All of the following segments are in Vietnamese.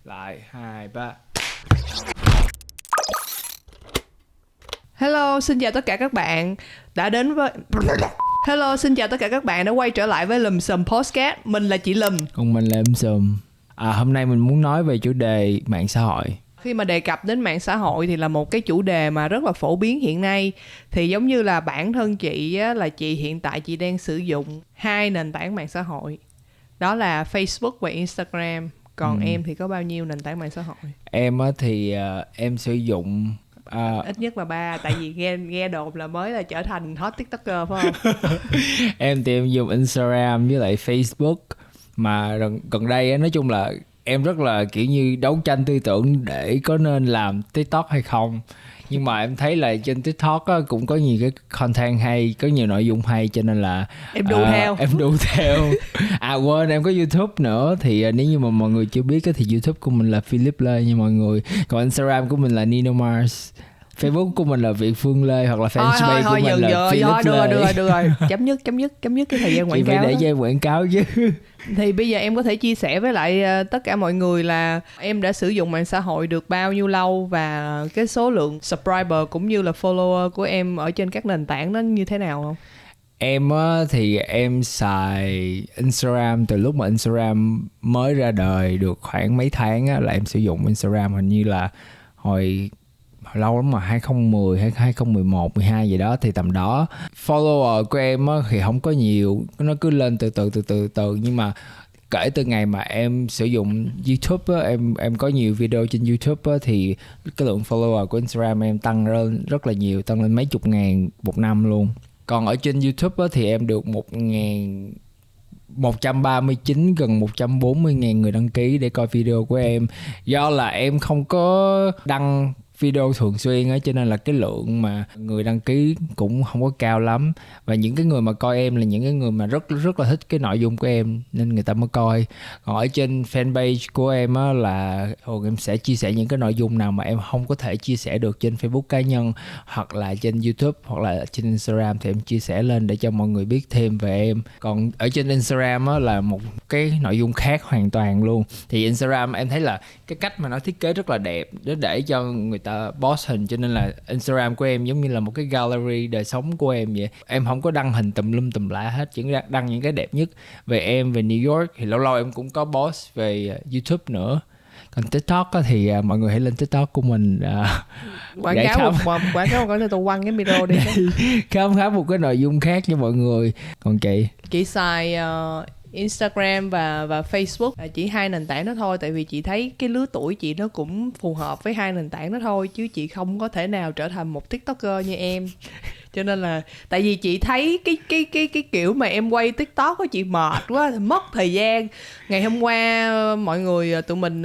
Lại 2, 3. Hello, xin chào tất cả các bạn đã đến với Hello, xin chào tất cả các bạn đã quay trở lại với Lùm Xùm Podcast. Mình là chị Lùm. Còn mình là Em Sùm. Hôm nay mình muốn nói về chủ đề mạng xã hội. Khi mà đề cập đến mạng xã hội thì là một cái chủ đề mà rất là phổ biến hiện nay. Thì giống như là bản thân chị á, là chị hiện tại chị đang sử dụng 2 nền tảng mạng xã hội. Đó là Facebook và Instagram. Còn em thì có bao nhiêu nền tảng mạng xã hội? Em thì em sử dụng Ít nhất là 3. Tại vì nghe đồn là mới là trở thành hot TikToker phải không? em thì em dùng Instagram với lại Facebook. Mà gần đây á, nói chung là em rất là kiểu như đấu tranh tư tưởng để có nên làm TikTok hay không. Nhưng mà em thấy là trên TikTok á, cũng có nhiều cái content hay, có nhiều nội dung hay, cho nên là Em đu theo. Em đu theo. Quên, em có YouTube nữa. Thì nếu như mà mọi người chưa biết á, thì YouTube của mình là Philip Lê nha mọi người. Còn Instagram của mình là Nino Mars. Facebook của mình là Việt Phương Lê, hoặc là fanpage của mình là Philip Lê. Được rồi. Chấm dứt cái thời gian quảng cáo. Chị phải để cho em quảng cáo chứ. Thì bây giờ em có thể chia sẻ với lại tất cả mọi người là em đã sử dụng mạng xã hội được bao nhiêu lâu, và cái số lượng subscriber cũng như là follower của em ở trên các nền tảng nó như thế nào không? Em thì em xài Instagram từ lúc mà Instagram mới ra đời được khoảng mấy tháng á, là em sử dụng Instagram, hình như là hồi lâu lắm mà 2010 hay 2011, 12 gì đó, thì tầm đó. Follower của em á, thì không có nhiều, nó cứ lên từ từ. Nhưng mà kể từ ngày mà em sử dụng YouTube á, em có nhiều video trên YouTube á, thì cái lượng follower của Instagram em tăng lên rất là nhiều, tăng lên mấy chục ngàn một năm luôn. Còn ở trên YouTube á, thì em được 139, gần 140 ngàn người đăng ký để coi video của em. Do là em không có đăng video thường xuyên á, cho nên là cái lượng mà người đăng ký cũng không có cao lắm. Và những cái người mà coi em là những cái người mà rất là thích cái nội dung của em, nên người ta mới coi. Còn ở trên fanpage của em á, là thường em sẽ chia sẻ những cái nội dung nào mà em không có thể chia sẻ được trên Facebook cá nhân, hoặc là trên YouTube, hoặc là trên Instagram, thì em chia sẻ lên để cho mọi người biết thêm về em. Còn ở trên Instagram á, là một cái nội dung khác hoàn toàn luôn. Thì Instagram em thấy là cái cách mà nó thiết kế rất là đẹp để cho người ta post hình, cho nên là Instagram của em giống như là một cái gallery đời sống của em vậy. Em không có đăng hình tùm lum tùm lá hết, chỉ đăng những cái đẹp nhất về em, về New York. Thì lâu lâu em cũng có post về YouTube nữa. Còn TikTok á, thì mọi người hãy lên TikTok của mình Quảng cáo cho tôi quăng cái micro đi. khám phá một cái nội dung khác cho mọi người. Còn chị xài Instagram và Facebook, chỉ 2 nền tảng đó thôi. Tại vì chị thấy cái lứa tuổi chị nó cũng phù hợp với 2 nền tảng đó thôi, chứ chị không có thể nào trở thành một TikToker như em. Cho nên là tại vì chị thấy cái kiểu mà em quay TikTok á, chị mệt quá, mất thời gian. Ngày hôm qua mọi người tụi mình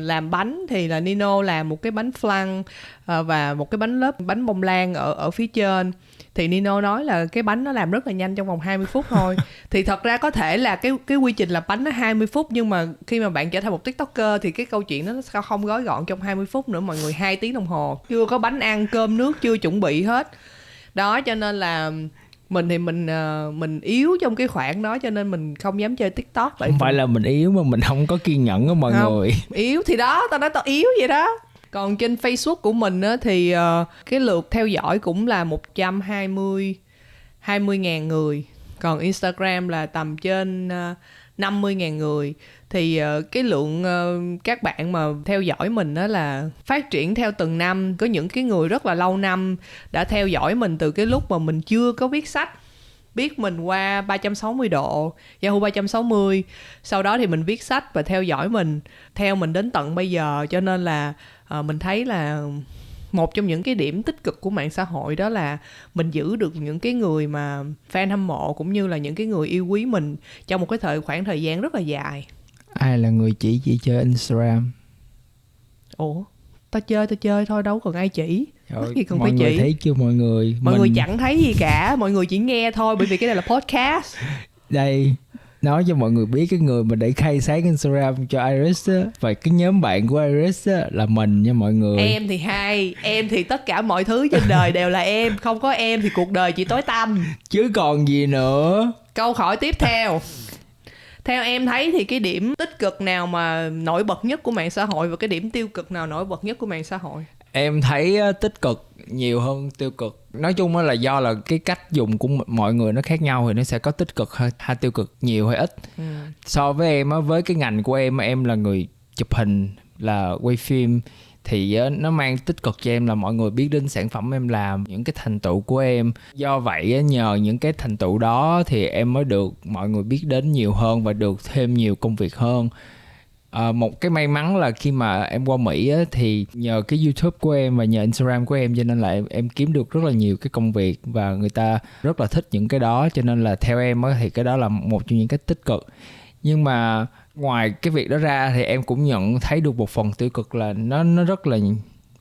làm bánh, thì là Nino làm một cái bánh flan và một cái bánh lớp bánh bông lan ở phía trên. Thì Nino nói là cái bánh nó làm rất là nhanh, trong vòng 20 phút thôi. Thì thật ra có thể là cái quy trình làm bánh nó 20 phút, nhưng mà khi mà bạn trở thành một TikToker thì cái câu chuyện nó không gói gọn trong 20 phút nữa mọi người. 2 tiếng đồng hồ chưa có bánh ăn, cơm nước chưa chuẩn bị hết đó. Cho nên là mình thì mình yếu trong cái khoản đó, cho nên mình không dám chơi TikTok. không phải là mình yếu, mà mình không có kiên nhẫn đó mọi người. Yếu thì đó, tao nói tao yếu vậy đó. Còn trên Facebook của mình á, thì cái lượt theo dõi cũng là 120.000 người. Còn Instagram là tầm trên 50.000 người. Thì cái lượng các bạn mà theo dõi mình đó là phát triển theo từng năm. Có những cái người rất là lâu năm đã theo dõi mình từ cái lúc mà mình chưa có viết sách, biết mình qua 360 độ, Yahoo 360. Sau đó thì mình viết sách và theo dõi mình, theo mình đến tận bây giờ. Cho nên là mình thấy là một trong những cái điểm tích cực của mạng xã hội đó là mình giữ được những cái người mà fan hâm mộ, cũng như là những cái người yêu quý mình trong một cái khoảng thời gian rất là dài. Ai là người chỉ chơi Instagram? Ủa, tao chơi thôi, đâu còn ai chỉ. Trời, gì còn mọi phải người chỉ. thấy chưa mọi người? Mọi người chẳng thấy gì cả, mọi người chỉ nghe thôi, bởi vì cái này là podcast. Đây, nói cho mọi người biết, cái người mà để khai sáng Instagram cho Iris á, và cái nhóm bạn của Iris á, là mình nha mọi người. Em thì em thì tất cả mọi thứ trên đời đều là em. Không có em thì cuộc đời chỉ tối tăm. Chứ còn gì nữa. Câu hỏi tiếp theo. Theo em thấy thì cái điểm tích cực nào mà nổi bật nhất của mạng xã hội và cái điểm tiêu cực nào nổi bật nhất của mạng xã hội? Em thấy tích cực nhiều hơn tiêu cực. Nói chung là do là cái cách dùng của mọi người nó khác nhau thì nó sẽ có tích cực hay tiêu cực nhiều hay ít. So với em á, với cái ngành của em là người chụp hình, là quay phim, thì nó mang tích cực cho em là mọi người biết đến sản phẩm em làm, những cái thành tựu của em. Do vậy nhờ những cái thành tựu đó thì em mới được mọi người biết đến nhiều hơn và được thêm nhiều công việc hơn. Một cái may mắn là khi mà em qua Mỹ á, thì nhờ cái YouTube của em và nhờ Instagram của em cho nên là em kiếm được rất là nhiều cái công việc và người ta rất là thích những cái đó, cho nên là theo em á, thì cái đó là một trong những cái tích cực. Nhưng mà ngoài cái việc đó ra thì em cũng nhận thấy được một phần tiêu cực là nó rất là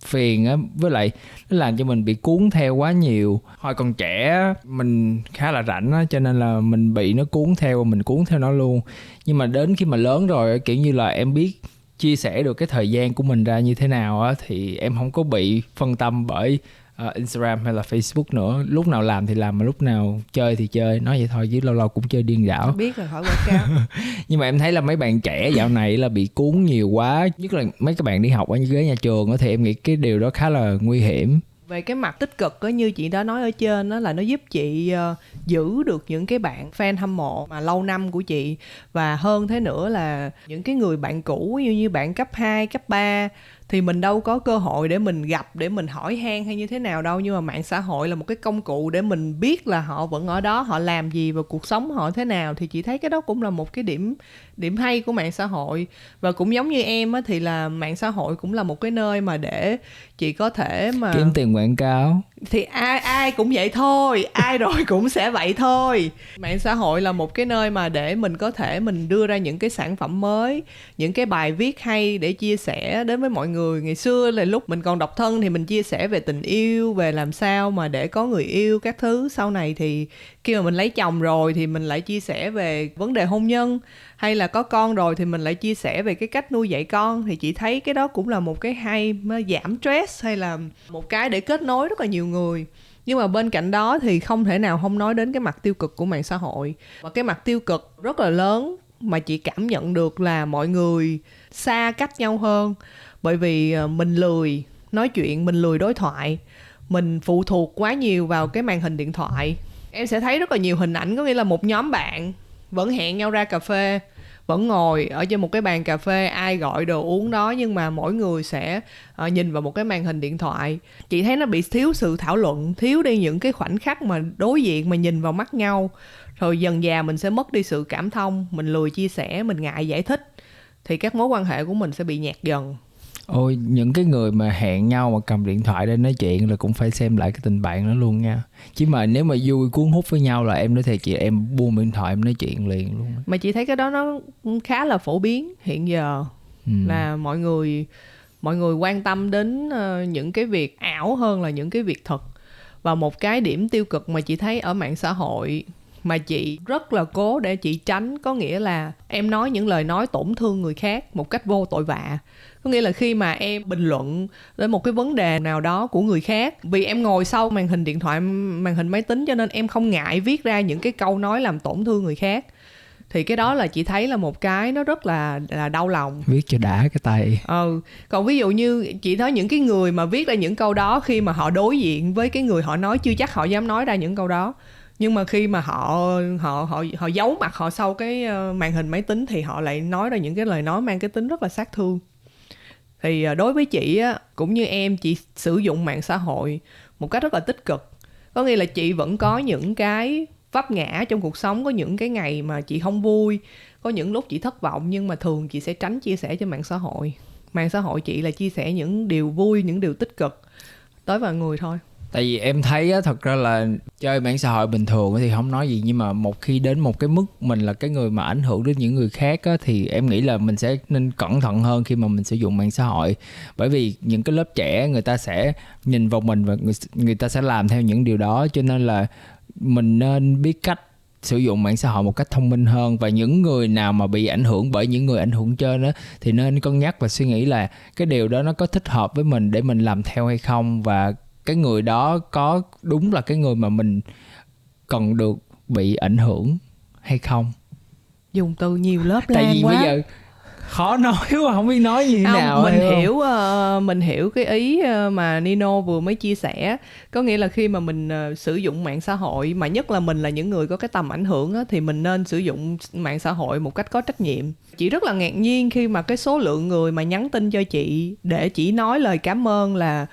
phiền á, với lại nó làm cho mình bị cuốn theo quá nhiều. Hồi còn trẻ mình khá là rảnh á, cho nên là mình bị nó cuốn theo, mình cuốn theo nó luôn. Nhưng mà đến khi mà lớn rồi, kiểu như là em biết chia sẻ được cái thời gian của mình ra như thế nào á, thì em không có bị phân tâm bởi Instagram hay là Facebook nữa. Lúc nào làm thì làm, mà lúc nào chơi thì chơi. Nói vậy thôi chứ lâu lâu cũng chơi điên đảo. Biết rồi, khỏi quảng cáo. Nhưng mà em thấy là mấy bạn trẻ dạo này là bị cuốn nhiều quá, nhất là mấy các bạn đi học ở ghế nhà trường á, thì em nghĩ cái điều đó khá là nguy hiểm. Về cái mặt tích cực á, như chị đã nói ở trên đó, là nó giúp chị giữ được những cái bạn fan hâm mộ mà lâu năm của chị. Và hơn thế nữa là những cái người bạn cũ như bạn cấp 2, cấp 3 thì mình đâu có cơ hội để mình gặp, để mình hỏi han hay như thế nào đâu. Nhưng mà mạng xã hội là một cái công cụ để mình biết là họ vẫn ở đó, họ làm gì và cuộc sống họ thế nào. Thì chị thấy cái đó cũng là một cái điểm hay của mạng xã hội. Và cũng giống như em á, thì là mạng xã hội cũng là một cái nơi mà để chị có thể mà kiếm tiền quảng cáo. Thì ai cũng vậy thôi, ai rồi cũng sẽ vậy thôi. Mạng xã hội là một cái nơi mà để mình có thể mình đưa ra những cái sản phẩm mới, những cái bài viết hay để chia sẻ đến với mọi người. Ngày xưa là lúc mình còn độc thân thì mình chia sẻ về tình yêu, về làm sao mà để có người yêu các thứ. Sau này thì khi mà mình lấy chồng rồi thì mình lại chia sẻ về vấn đề hôn nhân, hay là có con rồi thì mình lại chia sẻ về cái cách nuôi dạy con. Thì chị thấy cái đó cũng là một cái hay, giảm stress, hay là một cái để kết nối rất là nhiều người. Nhưng mà bên cạnh đó thì không thể nào không nói đến cái mặt tiêu cực của mạng xã hội. Và cái mặt tiêu cực rất là lớn mà chị cảm nhận được là mọi người xa cách nhau hơn. Bởi vì mình lười nói chuyện, mình lười đối thoại, mình phụ thuộc quá nhiều vào cái màn hình điện thoại. Em sẽ thấy rất là nhiều hình ảnh, có nghĩa là một nhóm bạn vẫn hẹn nhau ra cà phê, vẫn ngồi ở trên một cái bàn cà phê, ai gọi đồ uống đó, nhưng mà mỗi người sẽ nhìn vào một cái màn hình điện thoại. Chị thấy nó bị thiếu sự thảo luận, thiếu đi những cái khoảnh khắc mà đối diện, mà nhìn vào mắt nhau. Rồi dần dà mình sẽ mất đi sự cảm thông, mình lười chia sẻ, mình ngại giải thích, thì các mối quan hệ của mình sẽ bị nhạt dần. Ôi, những cái người mà hẹn nhau mà cầm điện thoại để nói chuyện là cũng phải xem lại cái tình bạn đó luôn nha. Chứ mà nếu mà vui cuốn hút với nhau là em nói thiệt chị, em buông điện thoại em nói chuyện liền luôn. Mà chị thấy cái đó nó khá là phổ biến hiện giờ. Là mọi người quan tâm đến những cái việc ảo hơn là những cái việc thật. Và một cái điểm tiêu cực mà chị thấy ở mạng xã hội mà chị rất là cố để chị tránh, có nghĩa là em nói những lời nói tổn thương người khác một cách vô tội vạ. Có nghĩa là khi mà em bình luận đến một cái vấn đề nào đó của người khác, vì em ngồi sau màn hình điện thoại, màn hình máy tính, cho nên em không ngại viết ra những cái câu nói làm tổn thương người khác. Thì cái đó là chị thấy là một cái nó rất là đau lòng. Viết cho đã cái tay. Còn ví dụ như chị thấy những cái người mà viết ra những câu đó, khi mà họ đối diện với cái người họ nói, chưa chắc họ dám nói ra những câu đó. Nhưng mà khi mà họ giấu mặt họ sau cái màn hình máy tính thì họ lại nói ra những cái lời nói mang cái tính rất là sát thương. Thì đối với chị á, cũng như em, chị sử dụng mạng xã hội một cách rất là tích cực. Có nghĩa là chị vẫn có những cái vấp ngã trong cuộc sống, có những cái ngày mà chị không vui, có những lúc chị thất vọng, nhưng mà thường chị sẽ tránh chia sẻ trên mạng xã hội. Mạng xã hội chị là chia sẻ những điều vui, những điều tích cực tới mọi người thôi. Tại vì em thấy á, thật ra là chơi mạng xã hội bình thường thì không nói gì, nhưng mà một khi đến một cái mức mình là cái người mà ảnh hưởng đến những người khác á, thì em nghĩ là mình sẽ nên cẩn thận hơn khi mà mình sử dụng mạng xã hội. Bởi vì những cái lớp trẻ người ta sẽ nhìn vào mình và người ta sẽ làm theo những điều đó, cho nên là mình nên biết cách sử dụng mạng xã hội một cách thông minh hơn. Và những người nào mà bị ảnh hưởng bởi những người ảnh hưởng trên đó thì nên cân nhắc và suy nghĩ là cái điều đó nó có thích hợp với mình để mình làm theo hay không, và cái người đó có đúng là cái người mà mình cần được bị ảnh hưởng hay không. Dùng từ nhiều lớp lan quá. Tại vì bây giờ khó nói quá, không biết nói như thế nào. Mình hiểu cái ý mà Nino vừa mới chia sẻ. Có nghĩa là khi mà mình sử dụng mạng xã hội, mà nhất là mình là những người có cái tầm ảnh hưởng á, thì mình nên sử dụng mạng xã hội một cách có trách nhiệm. Chị rất là ngạc nhiên khi mà cái số lượng người mà nhắn tin cho chị để chỉ nói lời cảm ơn là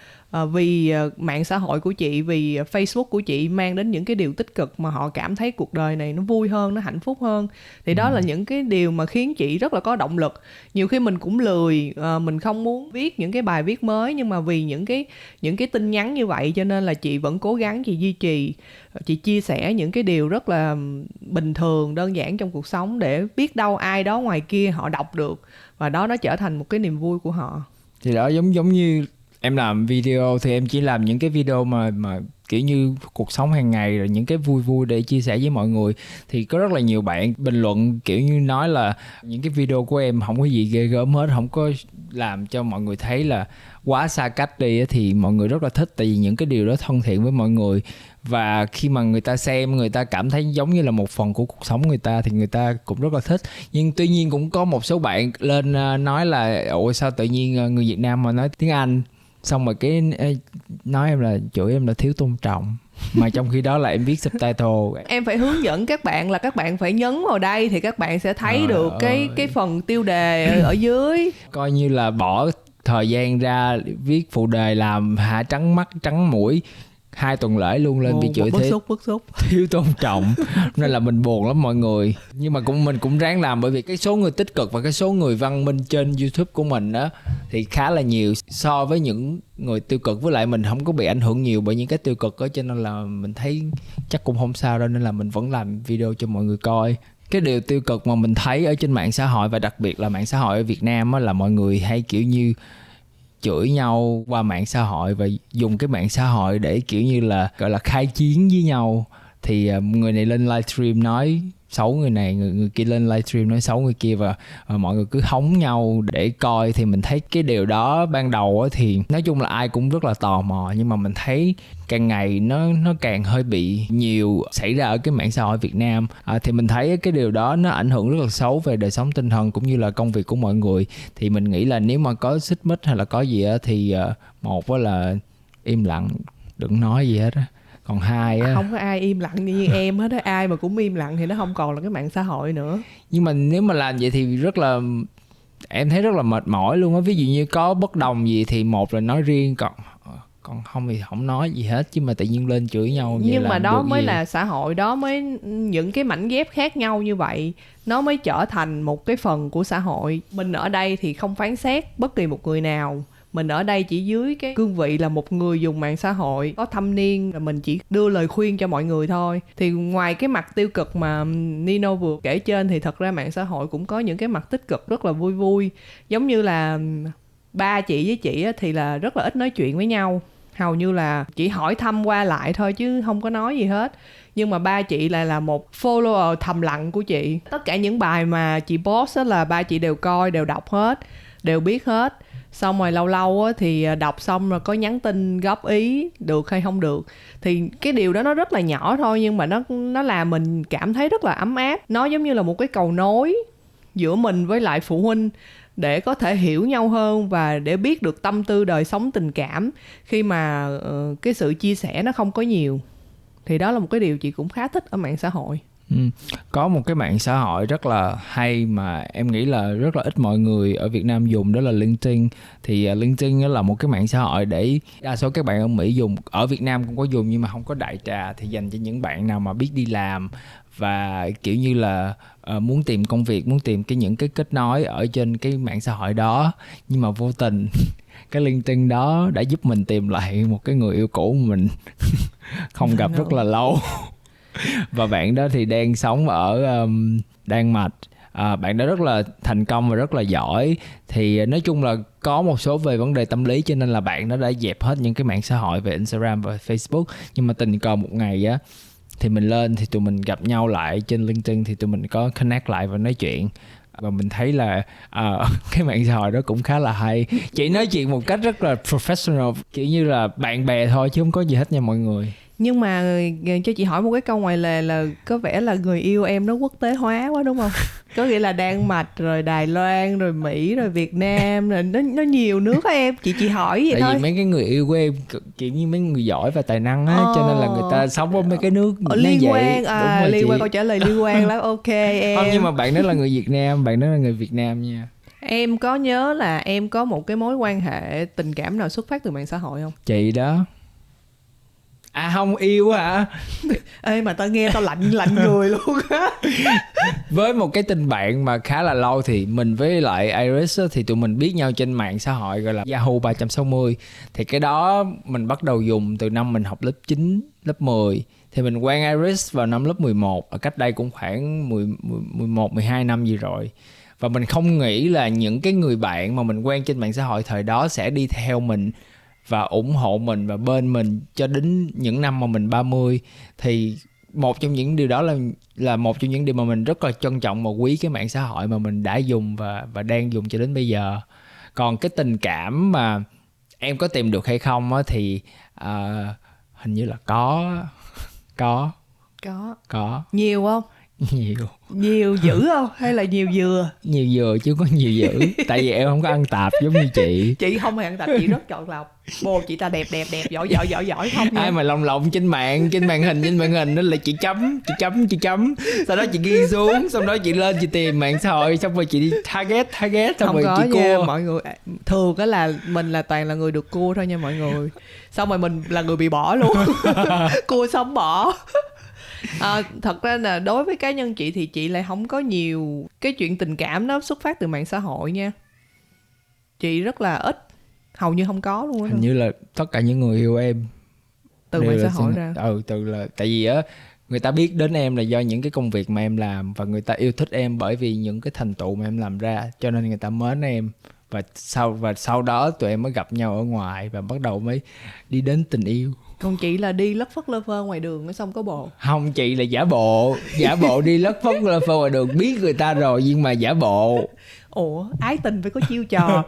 vì mạng xã hội của chị, vì Facebook của chị mang đến những cái điều tích cực mà họ cảm thấy cuộc đời này nó vui hơn, nó hạnh phúc hơn. Thì đó là những cái điều mà khiến chị rất là có động lực. Nhiều khi mình cũng lười, mình không muốn viết những cái bài viết mới, nhưng mà vì những cái tin nhắn như vậy cho nên là chị vẫn cố gắng, chị duy trì, chị chia sẻ những cái điều rất là bình thường, đơn giản trong cuộc sống, để biết đâu ai đó ngoài kia họ đọc được và đó nó trở thành một cái niềm vui của họ. Thì đó, giống như em làm video thì em chỉ làm những cái video mà kiểu như cuộc sống hàng ngày, rồi những cái vui vui để chia sẻ với mọi người. Thì có rất là nhiều bạn bình luận kiểu như nói là những cái video của em không có gì ghê gớm hết, không có làm cho mọi người thấy là quá xa cách đi. Thì mọi người rất là thích, tại vì những cái điều đó thân thiện với mọi người. Và khi mà người ta xem, người ta cảm thấy giống như là một phần của cuộc sống người ta thì người ta cũng rất là thích. Nhưng tuy nhiên cũng có một số bạn lên nói là ủa sao tự nhiên người Việt Nam mà nói tiếng Anh, xong rồi cái nói em là chửi em là thiếu tôn trọng, mà trong khi đó là em viết subtitle. Em phải hướng dẫn các bạn là các bạn phải nhấn vào đây thì các bạn sẽ thấy được cái phần tiêu đề ở dưới. Coi như là bỏ thời gian ra viết phụ đề làm hạ trắng mắt trắng mũi 2 tuần lễ luôn lên bị chửi bức xúc thiếu tôn trọng. Nên là mình buồn lắm mọi người. Nhưng mà mình cũng ráng làm, bởi vì cái số người tích cực và cái số người văn minh trên YouTube của mình á thì khá là nhiều so với những người tiêu cực. Với lại mình không có bị ảnh hưởng nhiều bởi những cái tiêu cực đó, cho nên là mình thấy chắc cũng không sao đâu, nên là mình vẫn làm video cho mọi người coi. Cái điều tiêu cực mà mình thấy ở trên mạng xã hội, và đặc biệt là mạng xã hội ở Việt Nam á, là mọi người hay kiểu như chửi nhau qua mạng xã hội và dùng cái mạng xã hội để kiểu như là gọi là khai chiến với nhau. Thì người này lên livestream nói xấu người này, người kia lên livestream nói xấu người kia, và mọi người cứ hóng nhau để coi. Thì mình thấy cái điều đó ban đầu thì nói chung là ai cũng rất là tò mò, nhưng mà mình thấy càng ngày nó càng hơi bị nhiều xảy ra ở cái mạng xã hội Việt Nam. Thì mình thấy cái điều đó nó ảnh hưởng rất là xấu về đời sống tinh thần cũng như là công việc của mọi người. Thì mình nghĩ là nếu mà có xích mích hay là có gì á thì một là im lặng, đừng nói gì hết á. Còn hai á, không có ai im lặng như em hết á. Ai mà cũng im lặng thì nó không còn là cái mạng xã hội nữa. Nhưng mà nếu mà làm vậy thì rất là, em thấy rất là mệt mỏi luôn á. Ví dụ như có bất đồng gì thì một là nói riêng, còn không thì không nói gì hết. Chứ mà tự nhiên lên chửi nhau vậy, nhưng mà đó mới gì? là xã hội, đó mới những cái mảnh ghép khác nhau như vậy nó mới trở thành một cái phần của xã hội. Mình ở đây thì không phán xét bất kỳ một người nào. Mình ở đây chỉ dưới cái cương vị là một người dùng mạng xã hội có thâm niên, là mình chỉ đưa lời khuyên cho mọi người thôi. Thì ngoài cái mặt tiêu cực mà Nino vừa kể trên thì thật ra mạng xã hội cũng có những cái mặt tích cực rất là vui vui. Giống như là ba chị với chị thì là rất là ít nói chuyện với nhau, hầu như là chỉ hỏi thăm qua lại thôi chứ không có nói gì hết. Nhưng mà ba chị lại là một follower thầm lặng của chị. Tất cả những bài mà chị post là ba chị đều coi, đều đọc hết, đều biết hết. Xong rồi lâu lâu thì đọc xong rồi có nhắn tin góp ý được hay không được. Thì cái điều đó nó rất là nhỏ thôi, nhưng mà nó làm mình cảm thấy rất là ấm áp. Nó giống như là một cái cầu nối giữa mình với lại phụ huynh, để có thể hiểu nhau hơn và để biết được tâm tư đời sống tình cảm khi mà cái sự chia sẻ nó không có nhiều. Thì đó là một cái điều chị cũng khá thích ở mạng xã hội. Có một cái mạng xã hội rất là hay mà em nghĩ là rất là ít mọi người ở Việt Nam dùng, đó là LinkedIn. Thì LinkedIn là một cái mạng xã hội để đa số các bạn ở Mỹ dùng, ở Việt Nam cũng có dùng nhưng mà không có đại trà. Thì dành cho những bạn nào mà biết đi làm và kiểu như là muốn tìm công việc, muốn tìm những cái kết nối ở trên cái mạng xã hội đó, nhưng mà vô tình cái LinkedIn đó đã giúp mình tìm lại một cái người yêu cũ của mình không gặp rất là lâu. Và bạn đó thì đang sống ở Đan Mạch. Bạn đó rất là thành công và rất là giỏi. Thì nói chung là có một số về vấn đề tâm lý, cho nên là bạn đó đã dẹp hết những cái mạng xã hội về Instagram và Facebook. Nhưng mà tình cờ một ngày á thì mình lên, thì tụi mình gặp nhau lại trên LinkedIn, thì tụi mình có connect lại và nói chuyện. Và mình thấy là cái mạng xã hội đó cũng khá là hay. Chị nói chuyện một cách rất là professional, kiểu như là bạn bè thôi chứ không có gì hết nha mọi người. Nhưng mà cho chị hỏi một cái câu ngoài lề là có vẻ là người yêu em nó quốc tế hóa quá đúng không? Có nghĩa là Đan Mạch rồi Đài Loan rồi Mỹ rồi Việt Nam rồi nó nhiều nước á em. Chị hỏi vậy tại thôi. vì mấy cái người yêu của em kiểu như mấy người giỏi và tài năng á, cho nên là người ta sống ở mấy cái nước nó liên vậy. quan Đúng rồi liên chị. quan, câu trả lời liên quan lắm. Ok em. Không, nhưng mà bạn đó là người Việt Nam, bạn đó là người Việt Nam nha. Em có nhớ là em có một cái mối quan hệ tình cảm nào xuất phát từ mạng xã hội không? Chị đó. À không, yêu hả? Ê mà tao nghe tao lạnh người luôn á. Với một cái tình bạn mà khá là lâu thì mình với lại Iris á, thì tụi mình biết nhau trên mạng xã hội gọi là Yahoo 360. Thì cái đó mình bắt đầu dùng từ năm mình học lớp 9, lớp 10. Thì mình quen Iris vào năm lớp 11, ở cách đây cũng khoảng 11, 12 năm gì rồi. Và mình không nghĩ là những cái người bạn mà mình quen trên mạng xã hội thời đó sẽ đi theo mình và ủng hộ mình và bên mình cho đến những năm mà mình 30. Thì một trong những điều đó là một trong những điều mà mình rất là trân trọng và quý cái mạng xã hội mà mình đã dùng và đang dùng cho đến bây giờ. Còn cái tình cảm mà em có tìm được hay không á thì hình như là có Nhiều không? Nhiều dữ không hay là nhiều dừa? Nhiều dừa chứ có nhiều dữ. Tại vì em không có ăn tạp giống như chị. Chị không hề ăn tạp, chị rất chọn lọc. Bồ chị ta đẹp giỏi không nha. Ai mà lồng trên màn hình đó là chị chấm. Sau đó chị ghi xuống, xong đó chị lên chị tìm mạng xã hội, xong rồi chị đi target xong không rồi có chị nha cua. mọi người. Thường á là mình là toàn là người được cua thôi nha mọi người. Xong rồi mình là người bị bỏ luôn. Cua xong bỏ. Thật ra là đối với cá nhân chị thì chị lại không có nhiều cái chuyện tình cảm đó xuất phát từ mạng xã hội nha. Chị rất là ít, hầu như không có luôn á. Hình như là tất cả những người yêu em từ mạng xã hội ra. Từ là tại vì á người ta biết đến em là do những cái công việc mà em làm, và người ta yêu thích em bởi vì những cái thành tựu mà em làm ra, cho nên người ta mến em. Và sau đó tụi em mới gặp nhau ở ngoài và bắt đầu mới đi đến tình yêu. Còn chị là đi lất phất lơ phơ ngoài đường xong có bồ. Không, chị là giả bộ đi lất phất lơ phơ ngoài đường, biết người ta rồi nhưng mà giả bộ. Ủa, ái tình phải có chiêu trò.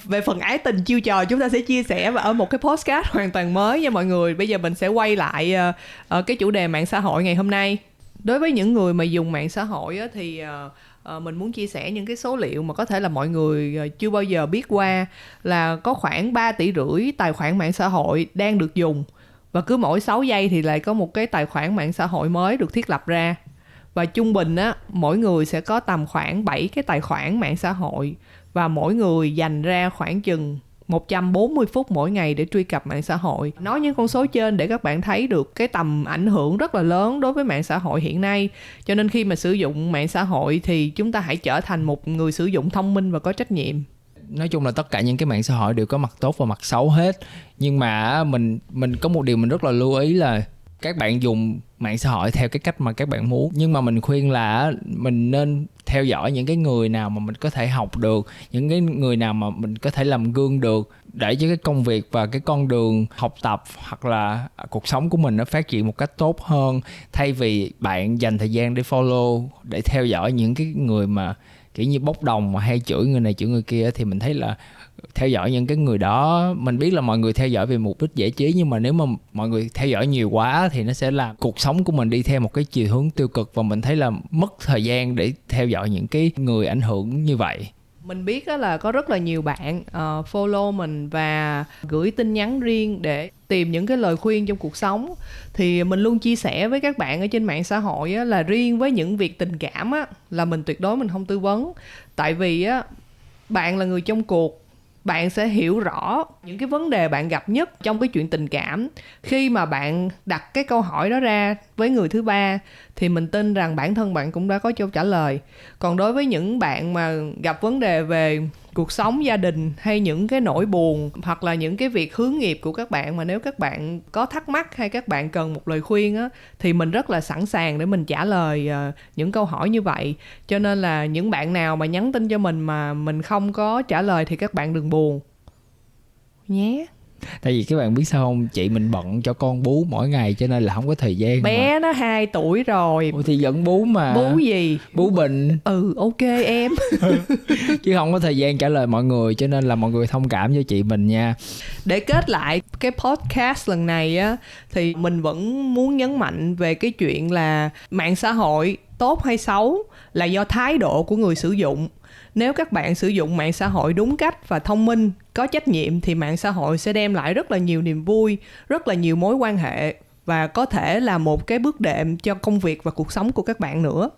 Về phần ái tình chiêu trò chúng ta sẽ chia sẻ ở một cái podcast hoàn toàn mới nha mọi người. Bây giờ mình sẽ quay lại cái chủ đề mạng xã hội ngày hôm nay. Đối với những người mà dùng mạng xã hội á, thì mình muốn chia sẻ những cái số liệu mà có thể là mọi người chưa bao giờ biết qua, là có khoảng 3,5 tỷ tài khoản mạng xã hội đang được dùng, và cứ mỗi 6 giây thì lại có một cái tài khoản mạng xã hội mới được thiết lập ra. Và trung bình á, mỗi người sẽ có tầm khoảng 7 cái tài khoản mạng xã hội, và mỗi người dành ra khoảng chừng 140 phút mỗi ngày để truy cập mạng xã hội. Nói những con số trên để các bạn thấy được cái tầm ảnh hưởng rất là lớn đối với mạng xã hội hiện nay. Cho nên khi mà sử dụng mạng xã hội thì chúng ta hãy trở thành một người sử dụng thông minh và có trách nhiệm. Nói chung là tất cả những cái mạng xã hội đều có mặt tốt và mặt xấu hết. Nhưng mà mình có một điều mình rất là lưu ý là các bạn dùng mạng xã hội theo cái cách mà các bạn muốn. Nhưng mà mình khuyên là mình nên theo dõi những cái người nào mà mình có thể học được, những cái người nào mà mình có thể làm gương được, để cho cái công việc và cái con đường học tập hoặc là cuộc sống của mình nó phát triển một cách tốt hơn, thay vì bạn dành thời gian để follow, để theo dõi những cái người mà kiểu như bốc đồng mà hay chửi người này chửi người kia. Thì mình thấy là theo dõi những cái người đó, mình biết là mọi người theo dõi vì mục đích giải trí, nhưng mà nếu mà mọi người theo dõi nhiều quá thì nó sẽ làm cuộc sống của mình đi theo một cái chiều hướng tiêu cực, và mình thấy là mất thời gian để theo dõi những cái người ảnh hưởng như vậy. Mình biết là có rất là nhiều bạn follow mình và gửi tin nhắn riêng để tìm những cái lời khuyên trong cuộc sống. Thì mình luôn chia sẻ với các bạn ở trên mạng xã hội á, là riêng với những việc tình cảm á, là mình tuyệt đối mình không tư vấn. Tại vì á, bạn là người trong cuộc, bạn sẽ hiểu rõ những cái vấn đề bạn gặp nhất trong cái chuyện tình cảm. Khi mà bạn đặt cái câu hỏi đó ra với người thứ ba thì mình tin rằng bản thân bạn cũng đã có câu trả lời. Còn đối với những bạn mà gặp vấn đề về cuộc sống gia đình hay những cái nỗi buồn hoặc là những cái việc hướng nghiệp của các bạn, mà nếu các bạn có thắc mắc hay các bạn cần một lời khuyên á, thì mình rất là sẵn sàng để mình trả lời những câu hỏi như vậy. Cho nên là những bạn nào mà nhắn tin cho mình mà mình không có trả lời thì các bạn đừng buồn nhé. Tại vì các bạn biết sao không, chị mình bận cho con bú mỗi ngày cho nên là không có thời gian. Bé nó 2 tuổi rồi. Ủa thì vẫn bú mà. Bú gì? Bú bình. Ok em. Chứ không có thời gian trả lời mọi người, cho nên là mọi người thông cảm cho chị mình nha. Để kết lại cái podcast lần này á, thì mình vẫn muốn nhấn mạnh về cái chuyện là mạng xã hội tốt hay xấu là do thái độ của người sử dụng. Nếu các bạn sử dụng mạng xã hội đúng cách và thông minh, có trách nhiệm thì mạng xã hội sẽ đem lại rất là nhiều niềm vui, rất là nhiều mối quan hệ và có thể là một cái bước đệm cho công việc và cuộc sống của các bạn nữa.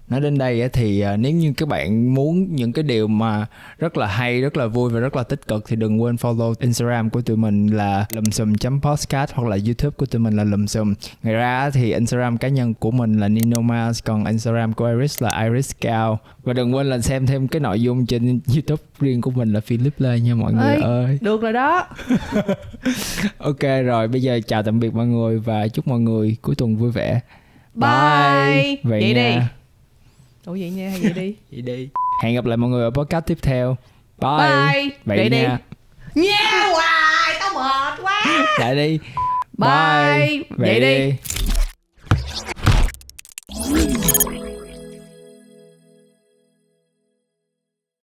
Nói đến đây thì nếu như các bạn muốn những cái điều mà rất là hay, rất là vui và rất là tích cực thì đừng quên follow Instagram của tụi mình là lumsum.podcast hoặc là YouTube của tụi mình là lumsum. Ngoài ra thì Instagram cá nhân của mình là Nino Mouse, còn Instagram của Iris là Iris Cao. Và đừng quên là xem thêm cái nội dung trên YouTube riêng của mình là Philip Lê nha mọi người ơi. Được rồi đó. Ok rồi, bây giờ chào tạm biệt mọi người và chúc mọi người cuối tuần vui vẻ. Bye. Vậy nha. Đi. Ủa vậy nha, hay vậy đi. Vậy đi. Hẹn gặp lại mọi người ở podcast tiếp theo. Bye. Bye. Vậy đi. nha. Nha hoài, tao mệt quá. Lại đi. Bye. Vậy Vậy đi. đi.